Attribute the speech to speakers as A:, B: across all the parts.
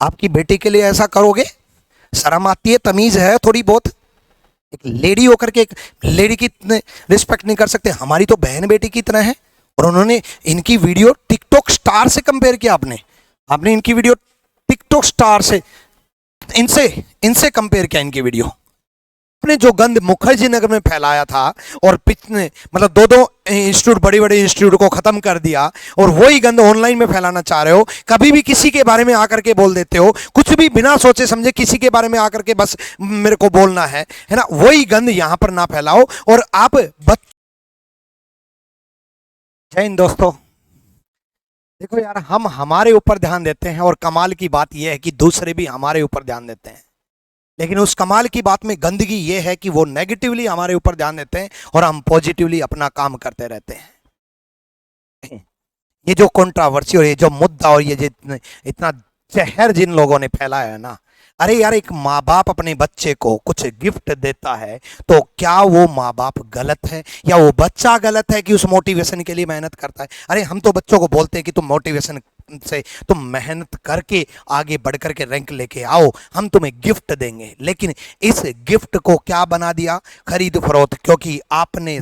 A: आपकी बेटी के लिए ऐसा करोगे? शर्म आती है? तमीज है थोड़ी बहुत? एक लेडी होकर के एक लेडी की रिस्पेक्ट नहीं कर सकते? हमारी तो बहन बेटी की तरह है। और उन्होंने इनकी वीडियो टिकटॉक स्टार से कंपेयर किया। आपने आपने इनकी वीडियो टिकटॉक स्टार से, इनसे इनसे कंपेयर किया इनकी वीडियो। आपने जो गंद मुखर्जी नगर में फैलाया था और पिछले मतलब दो दो इंस्टीट्यूट, बड़ी बड़ी इंस्टीट्यूट को खत्म कर दिया, और वही गंद ऑनलाइन में फैलाना चाह रहे हो। कभी भी किसी के बारे में आकर के बोल देते हो, कुछ भी बिना सोचे समझे किसी के बारे में आकर के बस मेरे को बोलना है ना? वही गंद यहां पर ना फैलाओ। और आप जय हिंद दोस्तों। देखो यार, हम हमारे ऊपर ध्यान देते हैं, और कमाल की बात यह है कि दूसरे भी हमारे ऊपर ध्यान देते हैं। लेकिन उस कमाल की बात में गंदगी ये है कि वो नेगेटिवली हमारे ऊपर ध्यान देते हैं और हम पॉजिटिवली अपना काम करते रहते हैं। ये जो कंट्रोवर्सी और ये जो मुद्दा और ये जो इतना जहर जिन लोगों ने फैलाया है ना, अरे यार, एक माँ बाप अपने बच्चे को कुछ गिफ्ट देता है तो क्या वो माँ बाप गलत है या वो बच्चा गलत है कि उस मोटिवेशन के लिए मेहनत करता है? अरे हम तो बच्चों को बोलते हैं कि तुम मोटिवेशन से तुम मेहनत करके आगे बढ़ करके रैंक लेके आओ, हम तुम्हें गिफ्ट देंगे। लेकिन इस गिफ्ट को क्या बना दिया? खरीद फरोख्त। क्योंकि आपने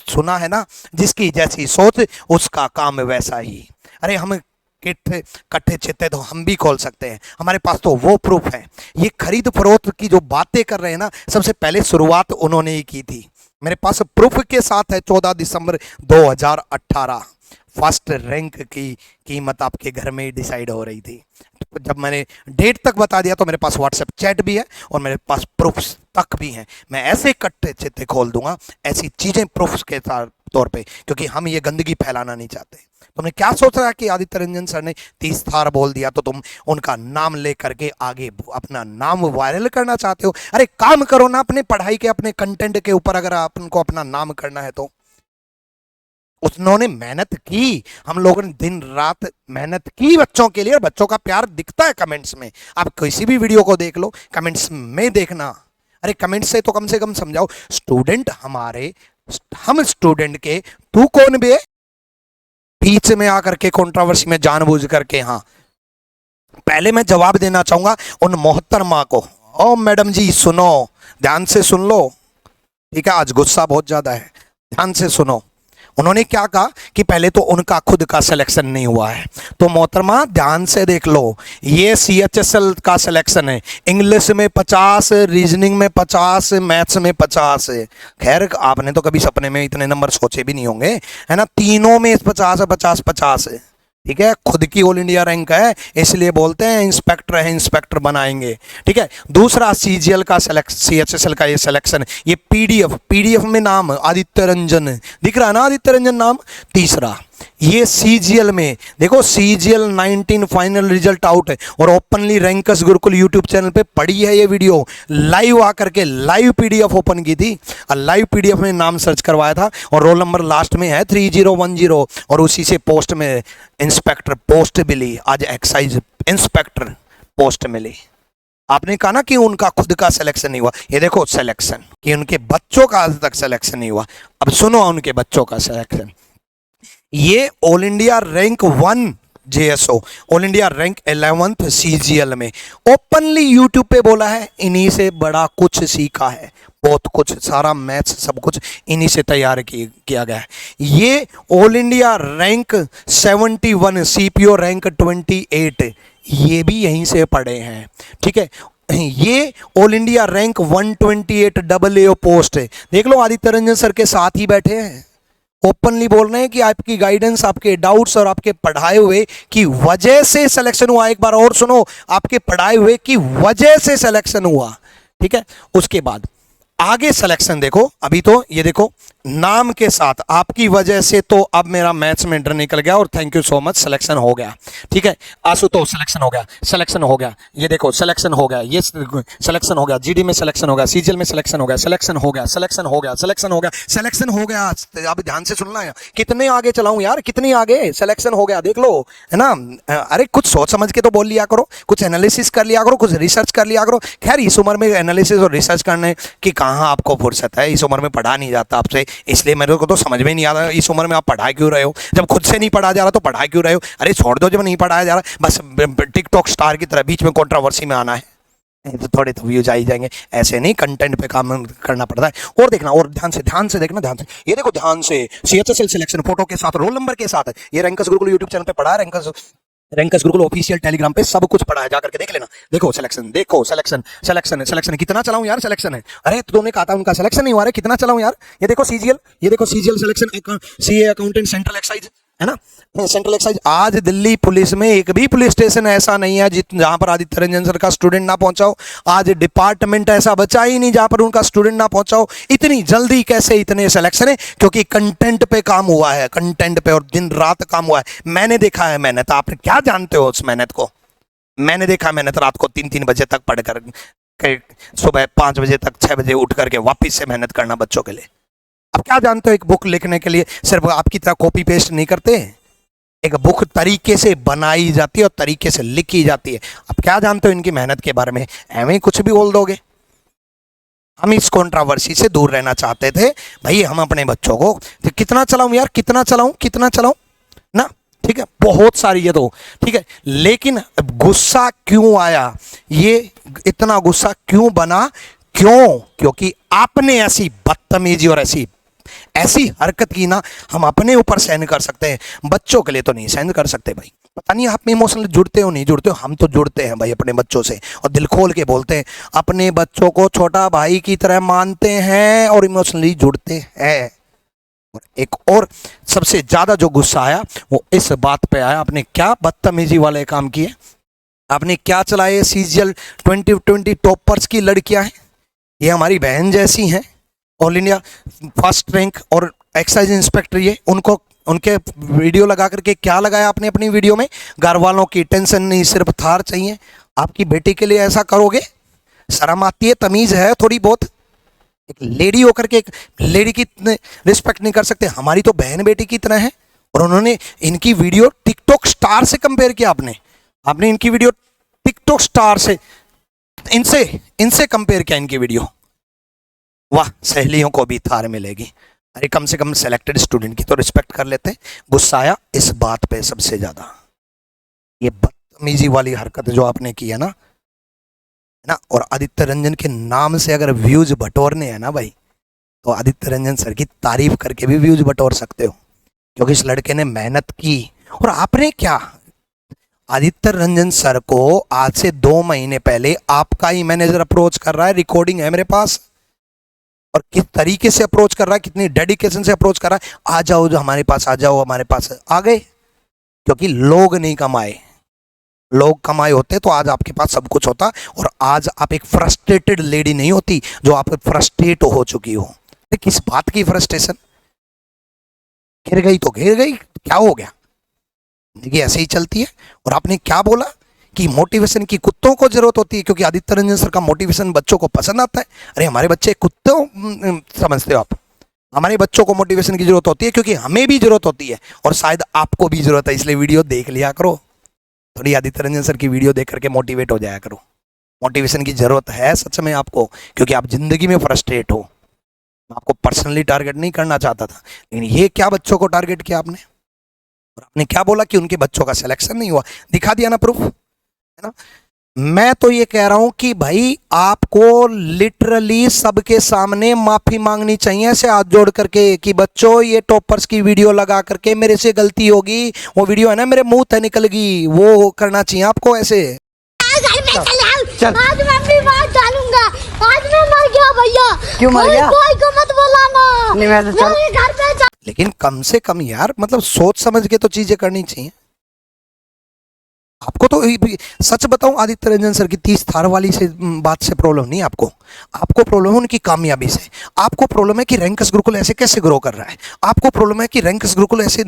A: सुना है ना, जिसकी जैसी सोच उसका काम वैसा ही। अरे हम कट्ठे चित्ते तो हम भी खोल सकते हैं, हमारे पास तो वो प्रूफ है। ये खरीद फरोख्त की जो बातें कर रहे हैं ना, सबसे पहले शुरुआत उन्होंने ही की थी। मेरे पास प्रूफ के साथ है। 14 दिसंबर 2018 फर्स्ट रैंक की कीमत आपके घर में ही डिसाइड हो रही थी। जब मैंने डेट तक बता दिया तो मेरे पास व्हाट्सएप चैट भी है और मेरे पास प्रूफ्स तक भी हैं। मैं ऐसे कट्टे चित्ते खोल दूंगा, ऐसी चीजें प्रूफ्स के तौर पे, क्योंकि हम ये गंदगी फैलाना नहीं चाहते। तुमने क्या सोच रहा है कि आदित्य रंजन सर ने 30 थार बोल दिया तो तुम उनका नाम लेकर के आगे अपना नाम वायरल करना चाहते हो? अरे काम करो ना अपने पढ़ाई के, अपने कंटेंट के ऊपर। अगर आपको अपना नाम करना है तो उन्होंने मेहनत की, हम लोगों ने दिन रात मेहनत की बच्चों के लिए, और बच्चों का प्यार दिखता है कमेंट्स में। आप किसी भी वीडियो को देख लो, कमेंट्स में देखना। अरे कमेंट्स से तो कम से कम समझाओ स्टूडेंट हमारे, हम स्टूडेंट के, तू कौन बे बीच में आकर के कंट्रोवर्सी में जानबूझ करके? हाँ, पहले मैं जवाब देना चाहूंगा उन मोहतरमा को। ओ मैडम जी सुनो, ध्यान से सुन लो, ठीक है? आज गुस्सा बहुत ज्यादा है, ध्यान से सुनो। उन्होंने क्या कहा कि पहले तो उनका खुद का सिलेक्शन नहीं हुआ है। तो मोहतरमा ध्यान से देख लो, ये CHSL का सिलेक्शन है। इंग्लिश में 50, रीजनिंग में 50, मैथ्स में 50 है। खैर आपने तो कभी सपने में इतने नंबर सोचे भी नहीं होंगे, है ना? तीनों में 50 50 50 है, ठीक है? खुद की ऑल इंडिया रैंक है, इसलिए बोलते हैं इंस्पेक्टर है, इंस्पेक्टर बनाएंगे, ठीक है? दूसरा CGL का CHSL का ये सिलेक्शन, ये पीडीएफ में नाम आदित्य रंजन दिख रहा है ना, आदित्य रंजन नाम। तीसरा ये CGL में देखो, CGL 19 फाइनल रिजल्ट आउट है, और openly rankers Gurukul YouTube channel पे पड़ी है ये वीडियो। लाइव आकर के लाइव PDF ओपन की थी और लाइव PDF में नाम सर्च करवाया था, और रोल नंबर लास्ट में है 3010, और उसी से पोस्ट में इंस्पेक्टर पोस्ट मिली। आज एक्साइज इंस्पेक्टर पोस्ट मिली। आपने कहा ना कि उनका खुद का सिलेक्शन नहीं हुआ, ये देखो सिलेक्शन कि उनके बच्चों का आज तक सिलेक्शन नहीं हुआ। अब सुनो उनके बच्चों का सिलेक्शन। ये all India rank 1 JSO, all India rank 11th CGL में ओपनली यूट्यूब पे बोला है, इन्हीं से बड़ा कुछ सीखा है, बहुत कुछ, सारा मैथ्स सब कुछ इन्हीं से तैयार किया गया है। ये all India rank 71, CPO rank 28, ये भी यहीं से पढ़े हैं, ठीक है? ये all India rank 128 AAO post है। देख लो आदित्य रंजन सर के साथ ही बैठे हैं, ओपनली बोल रहे हैं कि आपकी गाइडेंस, आपके डाउट्स और आपके पढ़ाए हुए की वजह से सिलेक्शन हुआ। एक बार और सुनो, आपके पढ़ाए हुए की वजह से सिलेक्शन हुआ, ठीक है? उसके बाद आगे सिलेक्शन देखो। अभी तो ये देखो नाम के साथ आपकी वजह से, तो अब मेरा मैथ्स में डर निकल गया और thank you so much, selection हो गया, ठीक है? आशुतोष सिलेक्शन हो गया, सिलेक्शन हो गया। ये देखो सिलेक्शन हो गया, ये सिलेक्शन हो गया, GD में सिलेक्शन हो गया, CGL में सिलेक्शन हो गया, सिलेक्शन हो गया, सिलेक्शन हो गया, सिलेक्शन हो गया, सिलेक्शन हो गया। अब ध्यान से सुनना है, कितने आगे चलाऊं यार, कितनी आगे सिलेक्शन हो गया, देख लो, है ना? अरे कुछ सोच समझ के तो बोल लिया करो, कुछ एनालिसिस कर लिया करो, कुछ रिसर्च कर लिया करो। खैर इस उम्र में एनालिसिस और रिसर्च करने की कहाँ आपको फुर्सत है, इस उम्र में पढ़ा नहीं जाता आपसे, इसलिए मेरे को तो समझ में नहीं आता इस उम्र में आप पढ़ा क्यों रहे हो। जब खुद से नहीं पढ़ा जा रहा तो पढ़ा क्यों रहे हो। अरे छोड़ दो, जब नहीं पढ़ाया जा रहा बस टिकटॉक स्टार की तरह बीच में कंट्रोवर्सी में आना है तो थोड़े तो व्यूज आ ही जाएंगे। ऐसे नहीं, कंटेंट पे काम करना पड़ता है। और देखना, और ध्यान से देखना, ध्यान से ये देखो, ध्यान से CHSL सिलेक्शन फोटो के साथ, रोल नंबर के साथ। ये रैंकर्स गुरुकुल यूट्यूब चैनल पे पढ़ा है, रैंकर्स गुरुकुल ऑफिशियल टेलीग्राम पे सब कुछ पढ़ा है, जाकर के देख लेना। देखो सिलेक्शन, देखो सिलेक्शन कितना चलाऊं यार, सिलेक्शन है। अरे तो तुमने कहा था उनका सिलेक्शन नहीं हुआ, रहा कितना चलाऊं यार। ये देखो CGL selection, CA accountant central excise है ना, सेंट्रल एक्साइज। आज दिल्ली पुलिस में एक भी पुलिस स्टेशन ऐसा नहीं है जहां पर आदित्य रंजन सर का स्टूडेंट ना पहुंचा हो। आज डिपार्टमेंट ऐसा बचा ही नहीं जहां पर उनका स्टूडेंट ना पहुंचा हो। इतनी जल्दी कैसे इतने सिलेक्शन है? क्योंकि कंटेंट पे काम हुआ है, कंटेंट पे, और दिन रात काम हुआ है। मैंने देखा है मेहनत, आप क्या जानते हो उस मेहनत को। मैंने देखा मेहनत, रात को 3-3 बजे तक पढ़कर, सुबह 5 बजे तक, 6 बजे उठ करके वापिस से मेहनत करना बच्चों के लिए। अब क्या जानते हो, एक बुक लिखने के लिए सिर्फ आपकी तरह कॉपी पेस्ट नहीं करते। एक बुक तरीके से बनाई जाती है और तरीके से लिखी जाती है। अब क्या जानते हो इनकी मेहनत के बारे में, एवं ही कुछ भी बोल दोगे। हम इस कंट्रोवर्सी से दूर रहना चाहते थे भाई। हम अपने बच्चों को तो कितना चलाऊं यार, कितना चलाऊं ना, ठीक है, बहुत सारी ये तो ठीक है। लेकिन गुस्सा क्यों आया, ये इतना गुस्सा क्यों बना, क्योंकि आपने ऐसी बदतमीजी और ऐसी हरकत की ना। हम अपने ऊपर सहन कर सकते हैं, बच्चों के लिए तो नहीं सहन कर सकते भाई। पता नहीं आप इमोशनल जुड़ते हो नहीं जुड़ते हो, हम तो जुड़ते हैं भाई अपने बच्चों से, और दिल खोल के बोलते हैं। अपने बच्चों को छोटा भाई की तरह मानते हैं और इमोशनली जुड़ते हैं। और एक और सबसे ज्यादा जो गुस्सा आया वो इस बात पे आया, आपने क्या बदतमीजी वाले काम किए, आपने क्या चलाए। CGL 2020 टॉपर्स की लड़कियां हैं, ये हमारी बहन जैसी हैं, ऑल इंडिया फर्स्ट रैंक और एक्साइज इंस्पेक्टर। ये उनके वीडियो लगा करके क्या लगाया आपने अपनी वीडियो में, घर वालों की टेंशन नहीं, सिर्फ थार चाहिए। आपकी बेटी के लिए ऐसा करोगे? शर्म आती है, तमीज है थोड़ी बहुत। एक लेडी होकर के एक लेडी की रिस्पेक्ट नहीं कर सकते। हमारी तो बहन बेटी की तरह है। और उन्होंने इनकी वीडियो टिकटॉक स्टार से कंपेयर किया। आपने इनकी वीडियो टिकटॉक स्टार से, इनसे कंपेयर किया इनकी वीडियो। वाह, सहेलियों को भी थार मिलेगी। अरे कम से कम सेलेक्टेड स्टूडेंट की तो रिस्पेक्ट कर लेते हैं। गुस्सा आया इस बात पे सबसे ज्यादा, ये बदतमीजी वाली हरकत जो आपने की है ना। और आदित्य रंजन के नाम से अगर व्यूज बटोरने हैं ना भाई, तो आदित्य रंजन सर की तारीफ करके भी व्यूज बटोर सकते हो, क्योंकि इस लड़के ने मेहनत की। और आपने क्या, आदित्य रंजन सर को आज से 2 महीने पहले आपका ही मैनेजर अप्रोच कर रहा है, रिकॉर्डिंग है मेरे पास, और किस तरीके से अप्रोच कर रहा है, कितनी डेडिकेशन से अप्रोच कर रहा है। आ जाओ जो हमारे पास, आ जाओ हमारे पास। आ गए क्योंकि लोग नहीं कमाए। लोग कमाए होते तो आज आपके पास सब कुछ होता, और आज आप एक फ्रस्ट्रेटेड लेडी नहीं होती जो आप फ्रस्ट्रेट हो चुकी हो। किस बात की फ्रस्ट्रेशन, गिर गई तो गिर गई, क्या हो गया, जिंदगी ऐसे ही चलती है। और आपने क्या बोला कि मोटिवेशन की कुत्तों को जरूरत होती है, क्योंकि आदित्य रंजन सर का मोटिवेशन बच्चों को पसंद आता है। अरे हमारे बच्चे कुत्तों समझते हो आप, हमारे बच्चों को मोटिवेशन की जरूरत होती है क्योंकि हमें भी जरूरत होती है, और शायद आपको भी जरूरत है। इसलिए वीडियो देख लिया करो, थोड़ी आदित्य रंजन सर की वीडियो देख करके मोटिवेट हो जाया करो। मोटिवेशन की जरूरत है सच में आपको, क्योंकि आप जिंदगी में फ्रस्ट्रेट हो। आपको पर्सनली टारगेट नहीं करना चाहता था, लेकिन ये क्या बच्चों को टारगेट किया आपने। और आपने क्या बोला कि उनके बच्चों का सिलेक्शन नहीं हुआ, दिखा दिया ना प्रूफ, है ना। मैं तो ये कह रहा हूं कि भाई आपको लिटरली सबके सामने माफी मांगनी चाहिए ऐसे हाथ जोड़ करके कि बच्चों ये टॉपर्स की वीडियो लगा करके मेरे से गलती होगी, वो वीडियो है ना मेरे मुंह से निकल गई, वो करना चाहिए आपको ऐसे।
B: चल। आज मैं भी बात डालूंगा, आज मैं मर गया भैया।
C: क्यों मर गया?
B: कोई को मत बुलाना।
C: नहीं मैं तो चल।
B: घर पे चल।
A: लेकिन कम से कम यार मतलब सोच समझ के तो चीजें करनी चाहिए आपको। तो सच बताऊं, आदित्य रंजन सर की 30 थार वाली से बात से प्रॉब्लम नहीं आपको। आपको प्रॉब्लम है उनकी कामयाबी से। आपको प्रॉब्लम है कि रैंकर्स गुरुकुल ऐसे कैसे ग्रो कर रहा है। आपको प्रॉब्लम है कि रैंकर्स गुरुकुल ऐसे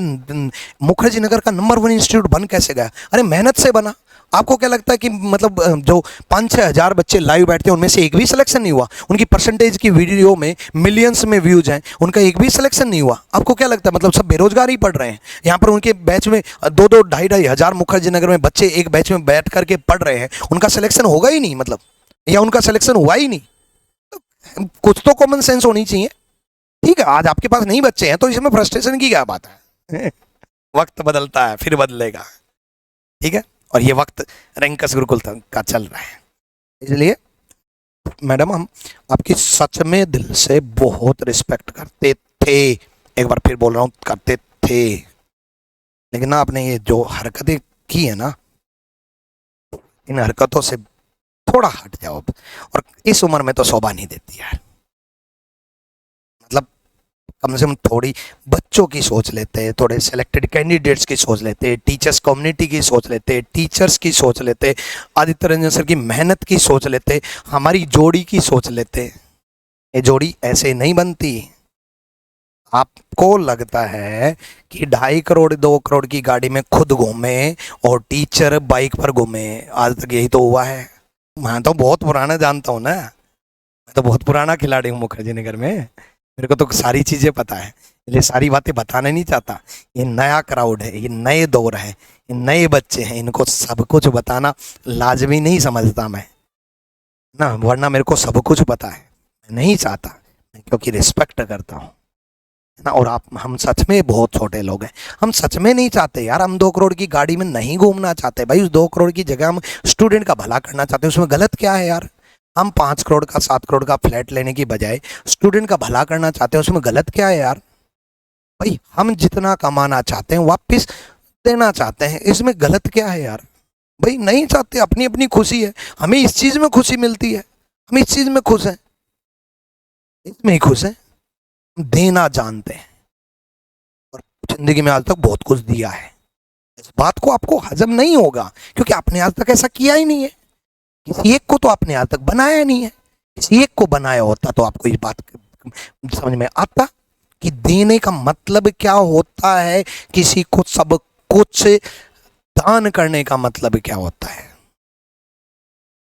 A: मुखर्जी नगर का नंबर 1 इंस्टीट्यूट बन कैसे गया। अरे मेहनत से बना। आपको क्या लगता है कि मतलब जो 5-6 हज़ार बच्चे लाइव बैठते हैं उनमें से एक भी सिलेक्शन नहीं हुआ। उनकी परसेंटेज की वीडियो में मिलियंस में व्यूज हैं, उनका एक भी सिलेक्शन नहीं हुआ। आपको क्या लगता है मतलब सब बेरोजगार ही पढ़ रहे हैं। यहाँ पर उनके बैच में 2-2, 2.5-2.5 हज़ार मुखर्जी नगर में बच्चे एक बैच में बैठ करके पढ़ रहे हैं, उनका सिलेक्शन होगा ही नहीं मतलब, या उनका सिलेक्शन हुआ ही नहीं। कुछ तो कॉमन सेंस होनी चाहिए। ठीक है, आज आपके पास नहीं बच्चे हैं तो इसमें फ्रस्ट्रेशन की क्या बात है? वक्त बदलता है, फिर बदलेगा। ठीक है, और ये वक्त रैंकस गुरुकुल का चल रहा है। इसलिए मैडम हम आपकी सच में दिल से बहुत रिस्पेक्ट करते थे, एक बार फिर बोल रहा हूँ, करते थे। लेकिन ना आपने ये जो हरकतें की है ना, इन हरकतों से थोड़ा हट जाओ अब। और इस उम्र में तो शोभा नहीं देती यार। मतलब कम से कम थोड़ी बच्चों की सोच लेते, थोड़े सिलेक्टेड कैंडिडेट्स की सोच लेते, टीचर्स कम्युनिटी की सोच लेते, टीचर्स की सोच लेते, आदित्य रंजन सर की मेहनत की सोच लेते, हमारी जोड़ी की सोच लेते। ये जोड़ी ऐसे नहीं बनती। आपको लगता है कि 2.5 करोड़ 2 करोड़ की गाड़ी में खुद घूमे और टीचर बाइक पर घूमे, आज तक यही तो हुआ है। मैं तो बहुत पुराना जानता हूँ ना, मैं तो बहुत पुराना खिलाड़ी हूँ मुखर्जी नगर में, मेरे को तो सारी चीज़ें पता है, इसलिए सारी बातें बताना नहीं चाहता। ये नया क्राउड है, ये नए दौर है, ये नए बच्चे हैं, इनको सब कुछ बताना लाजमी नहीं समझता मैं ना, वरना मेरे को सब कुछ पता है। मैं नहीं चाहता, क्योंकि रिस्पेक्ट करता हूँ ना। और आप, हम सच में बहुत छोटे लोग हैं, हम सच में नहीं चाहते यार, हम 2 करोड़ की गाड़ी में नहीं घूमना चाहते भाई। उस 2 करोड़ की जगह हम स्टूडेंट का भला करना चाहते हैं, उसमें गलत क्या है यार? हम 5 करोड़ का 7 करोड़ का फ्लैट लेने की बजाय स्टूडेंट का भला करना चाहते हैं, उसमें गलत क्या है यार? भाई हम जितना कमाना चाहते हैं वापस देना चाहते हैं, इसमें गलत क्या है यार? भाई नहीं चाहते, अपनी अपनी खुशी है, हमें इस चीज में खुशी मिलती है, हम इस चीज में खुश हैं, इसमें ही खुश हैं, देना जानते हैं और जिंदगी में आज तक बहुत कुछ दिया है। इस बात को आपको हजम नहीं होगा क्योंकि आपने आज तक ऐसा किया ही नहीं है, किसी एक को तो आपने आज तक बनाया नहीं है। किसी एक को बनाया होता तो आपको ये बात समझ में आता कि देने का मतलब क्या होता है, किसी को सब कुछ दान करने का मतलब क्या होता है।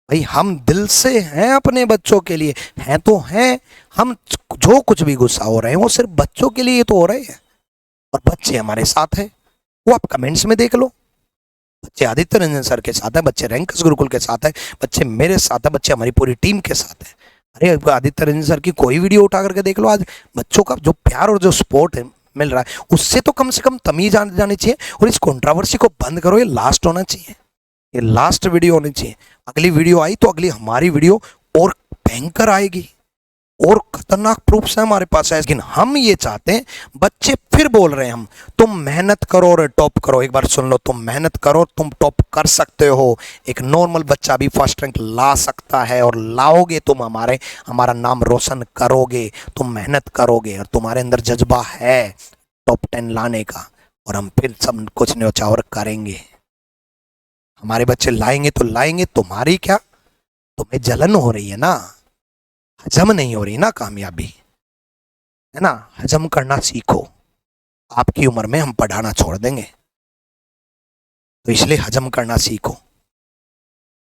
A: भाई हम दिल से हैं अपने बच्चों के लिए, हैं तो हैं। हम जो कुछ भी गुस्सा हो रहे हैं वो सिर्फ बच्चों के लिए तो हो रहे हैं, और बच्चे हमारे साथ हैं। वो आप कमेंट्स में देख लो, बच्चे आदित्य रंजन सर के साथ है, बच्चे रैंकस गुरुकुल के साथ है, बच्चे मेरे साथ है, बच्चे हमारी पूरी टीम के साथ है। अरे आदित्य रंजन सर की कोई वीडियो उठा करके देख लो, आज बच्चों का जो प्यार और जो सपोर्ट है मिल रहा है, उससे तो कम से कम तमीज आ जानी चाहिए। और इस कंट्रोवर्सी को बंद करो, ये लास्ट होना चाहिए, ये लास्ट वीडियो होनी चाहिए। अगली वीडियो आई तो अगली हमारी वीडियो और भयंकर आएगी और खतरनाक प्रूफ्स है हमारे पास है। लेकिन हम ये चाहते हैं, बच्चे फिर बोल रहे हैं हम, तुम मेहनत करो और टॉप करो। एक बार सुन लो, तुम मेहनत करो, तुम टॉप कर सकते हो। एक नॉर्मल बच्चा भी फर्स्ट रैंक ला सकता है और लाओगे तुम, हमारा नाम रोशन करोगे। तुम मेहनत करोगे और तुम्हारे अंदर जज्बा है टॉप 10 लाने का, और हम फिर सब कुछ न्योछावर करेंगे। हमारे बच्चे लाएंगे तो लाएंगे, तुम्हारी क्या, तुम्हें जलन हो रही है ना, हजम नहीं हो रही ना कामयाबी, है ना? हजम करना सीखो। आपकी उम्र में हम पढ़ाना छोड़ देंगे, तो इसलिए हजम करना सीखो।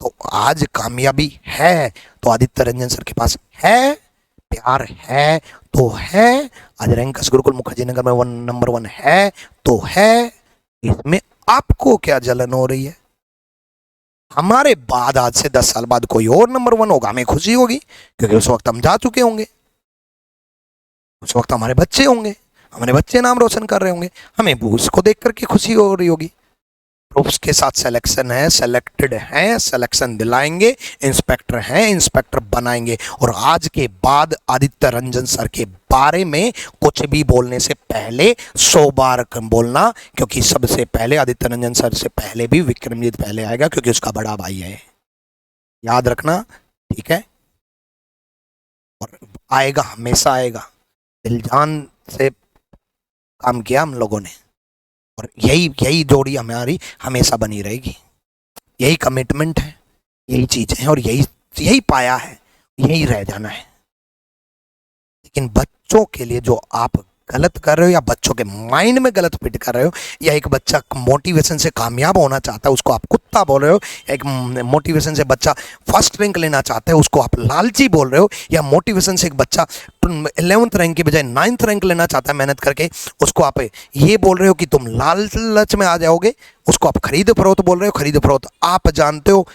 A: तो आज कामयाबी है तो आदित्य रंजन सर के पास है, प्यार है तो है, आज रैंकस गुरुकुल मुखर्जी नगर में नंबर 1 है तो है। इसमें आपको क्या जलन हो रही है? हमारे बाद आज से 10 साल बाद कोई और नंबर 1 होगा, हमें खुशी होगी क्योंकि उस वक्त हम जा चुके होंगे, उस वक्त हमारे बच्चे होंगे, हमारे बच्चे नाम रोशन कर रहे होंगे, हमें उसको देख करके खुशी हो रही होगी। प्रूफ्स के साथ सिलेक्शन है, सेलेक्टेड हैं, सिलेक्शन दिलाएंगे, इंस्पेक्टर हैं, इंस्पेक्टर बनाएंगे। और आज के बाद आदित्य रंजन सर के बारे में कुछ भी बोलने से पहले 100 बार बोलना, क्योंकि सबसे पहले आदित्य रंजन सर से पहले भी विक्रमजीत पहले आएगा, क्योंकि उसका बड़ा भाई है, याद रखना, ठीक है? और आएगा, हमेशा आएगा। दिल जान से काम किया हम लोगों ने, और यही जोड़ी हमारी हमेशा बनी रहेगी। यही कमिटमेंट है, यही चीजें हैं, और यही पाया है, यही रह जाना है। लेकिन बच्चों के लिए जो आप गलत कर रहे हो, या बच्चों के माइंड में गलत फिट कर रहे हो, या एक बच्चा मोटिवेशन से कामयाब होना चाहता है उसको आप कुत्ता बोल रहे हो, एक मोटिवेशन से बच्चा फर्स्ट रैंक लेना चाहता है उसको आप लालची बोल रहे हो, या मोटिवेशन से एक बच्चा 11th रैंक की बजाय 9th रैंक लेना चाहता है मेहनत करके, उसको आप ये बोल रहे हो कि तुम लालच में आ जाओगे, उसको आप खरीद फरोख्त बोल रहे हो। खरीद फरोख्त आप जानते हो,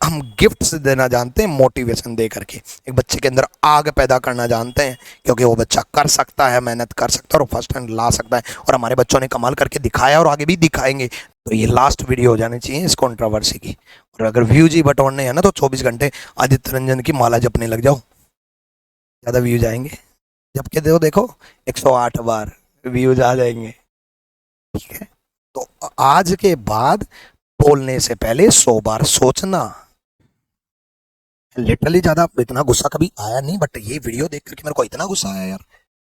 A: हम गिफ्ट्स देना जानते हैं, मोटिवेशन दे करके एक बच्चे के अंदर आग पैदा करना जानते हैं, क्योंकि वो बच्चा कर सकता है, मेहनत कर सकता है और फर्स्ट हैंड ला सकता है। और हमारे बच्चों ने कमाल करके दिखाया और आगे भी दिखाएंगे। तो ये लास्ट वीडियो हो जानी चाहिए इस कंट्रोवर्सी की। और अगर व्यूज ही बटोरने हैं ना तो 24 घंटे आदित्य रंजन की माला जपने लग जाओ, ज़्यादा व्यूज आएंगे। जब के देखो 108 बार व्यूज आ जाएंगे, ठीक है। तो आज के बाद बोलने से पहले 100 बार सोचना। लिटरली ज्यादा इतना गुस्सा कभी आया नहीं, बट ये वीडियो देख करके मेरे को इतना गुस्सा आया यार।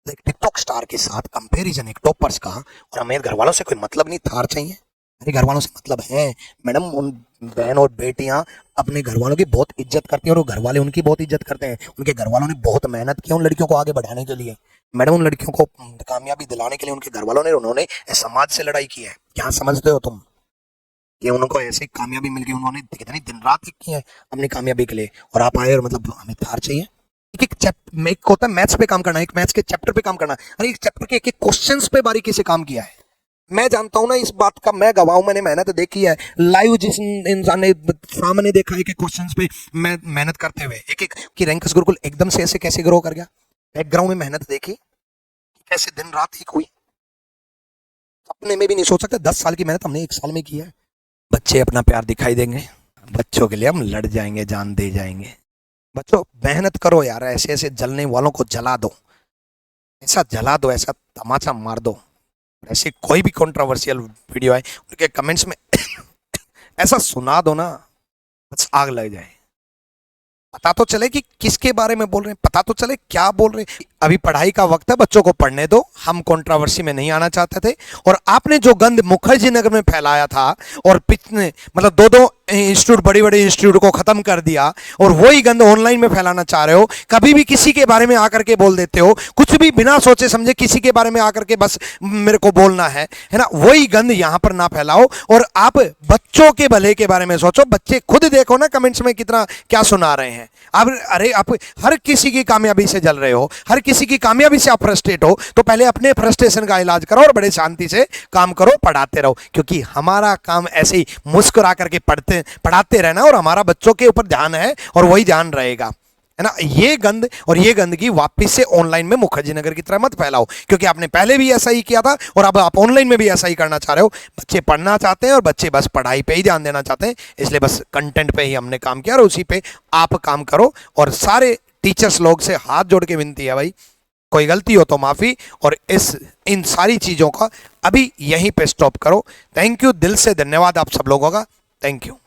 A: एक टिकटॉक स्टार के साथ कंपैरिजन, एक टॉपर्स का। और हमें घर वालों से कोई मतलब नहीं, थार चाहिए। मेरे घर वालों से मतलब है मैडम। उन बहन और बेटियां अपने घर वालों की बहुत इज्जत करती हैं और घर वाले उनकी बहुत इज्जत करते हैं। उनके घर वालों ने बहुत मेहनत की उन लड़कियों को आगे बढ़ाने के लिए। मैडम उन लड़कियों को कामयाबी दिलाने के लिए उनके घर वालों ने, उन्होंने समाज से लड़ाई की है। क्या समझते हो तुम कि उनको ऐसे कामयाबी मिल गई? उन्होंने कितनी दिन रात एक की है अपनी कामयाबी के लिए, और आप आए और मतलब हमें थार चाहिए। एक चैप्टर में होता है मैथ्स पे काम करना, एक मैथ्स के चैप्टर पे काम करना। अरे एक चैप्टर के एक क्वेश्चंस पे बारीकी से काम किया है। मैं जानता हूं ना इस बात का, मैं गवाह हूं, मैंने मेहनत देखी है लाइव। जिस इंसान ने सामने देखा है कि क्वेश्चंस पे मैं मेहनत करते हुए एक एक कि रैंकस गुरुकुल एकदम से ऐसे कैसे ग्रो कर गया। बैकग्राउंड में मेहनत देखी कैसे दिन रात एक हुई, अपने में भी नहीं सोच सकते। 10 साल की मेहनत हमने 1 साल में की है। बच्चे अपना प्यार दिखाई देंगे, बच्चों के लिए हम लड़ जाएंगे, जान दे जाएंगे। बच्चों मेहनत करो यार, ऐसे ऐसे जलने वालों को जला दो, ऐसा जला दो, ऐसा तमाचा मार दो। ऐसे कोई भी कंट्रोवर्शियल वीडियो है उनके कमेंट्स में ऐसा सुना दो ना, बस आग लग जाए। पता तो चले कि किसके बारे में बोल रहे हैं, पता तो चले क्या बोल रहे हैं। अभी पढ़ाई का वक्त है, बच्चों को पढ़ने दो। हम कंट्रोवर्सी में नहीं आना चाहते थे। और आपने जो गंद मुखर्जी नगर में फैलाया था और पिछले मतलब 2-2 इंस्टीट्यूट, बड़ी बड़ी इंस्टीट्यूट को खत्म कर दिया, और वही गंद ऑनलाइन में फैलाना चाह रहे हो। कभी भी किसी के बारे में आकर के बोल देते हो, कुछ भी बिना सोचे समझे किसी के बारे में आकर के बस मेरे को बोलना है ना। वही गंद यहां पर ना फैलाओ और आप बच्चों के भले के बारे में सोचो। बच्चे खुद देखो ना कमेंट्स में कितना क्या सुना रहे हैं। अब अरे आप हर किसी की कामयाबी से जल रहे हो, हर किसी की कामयाबी से आप फ्रस्ट्रेट हो, तो पहले अपने फ्रस्ट्रेशन का इलाज करो और बड़े शांति से काम करो, पढ़ाते रहो। क्योंकि हमारा काम ऐसे ही मुस्कुरा करके पढ़ाते रहना, और हमारा बच्चों के ऊपर ध्यान है और वही ध्यान रहेगा, है ना। ये गंद और ये गंदगी वापस से ऑनलाइन में मुखर्जी नगर की तरह मत फैलाओ, क्योंकि आपने पहले भी ऐसा ही किया था और अब आप ऑनलाइन में भी ऐसा ही करना चाह रहे हो। बच्चे पढ़ना चाहते हैं और बच्चे बस पढ़ाई पे ही ध्यान देना चाहते हैं, इसलिए बस कंटेंट पे ही हमने काम किया और उसी पे आप काम करो। और सारे टीचर्स लोग से हाथ जोड़ के विनती है भाई, कोई गलती हो तो माफ़ी, और इन सारी चीज़ों का अभी यहीं पे स्टॉप करो। थैंक यू, दिल से धन्यवाद आप सब लोगों का। Thank you.